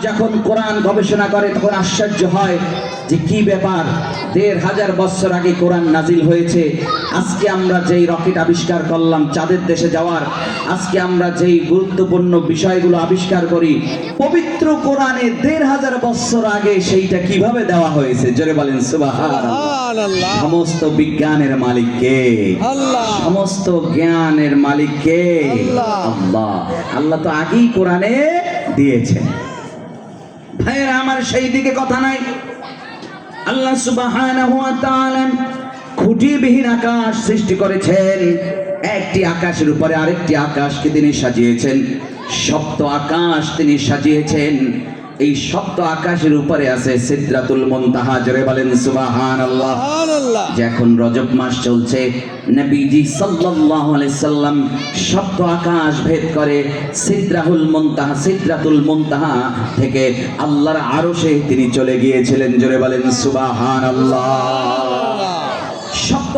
যখন কোরআন গবেষণা করে তখন আশ্চর্য হয় যে কি ব্যাপার, ১৫০০ বছর আগে কোরআন নাজিল হয়েছে। আজকে আমরা যেই রকেট আবিষ্কার করলাম চাঁদের দেশে যাওয়ার, আজকে আমরা যেই গুরুত্বপূর্ণ বিষয়গুলো আবিষ্কার করি, পবিত্র কোরআনে ১৫০০ বছর আগে সেইটা কিভাবে দেওয়া হয়েছে? জোরে বলেন সুবহানাল্লাহ। সমস্ত বিজ্ঞানের মালিক কে? আল্লাহ। সমস্ত জ্ঞানের মালিক কে? আল্লাহ। আল্লাহ তো আগেই কোরআনে দিয়েছেন। ভাইয়েরা আমার, সেই দিকে কথা নাই। আল্লাহ সুবহানাহু ওয়া তাআলা খুঁটিবিহীন আকাশ সৃষ্টি করেছেন। একটি আকাশের উপরে আরেকটি আকাশকে তিনি সাজিয়েছেন। সপ্ত আকাশ তিনি সাজিয়েছেন। এই সপ্ত আকাশের উপরে আছে সিদরাতুল মুনতাহা। জোরে বলেন সুবহানাল্লাহ। যখন রজব মাস চলছে, নবীজি সাল্লাল্লাহু আলাইহি সাল্লাম সপ্ত আকাশ ভেদ করে সিদরাতুল মুনতাহা থেকে আল্লাহর আরশে তিনি চলে গিয়েছিলেন। জোরে বলেন সুবহানাল্লাহ।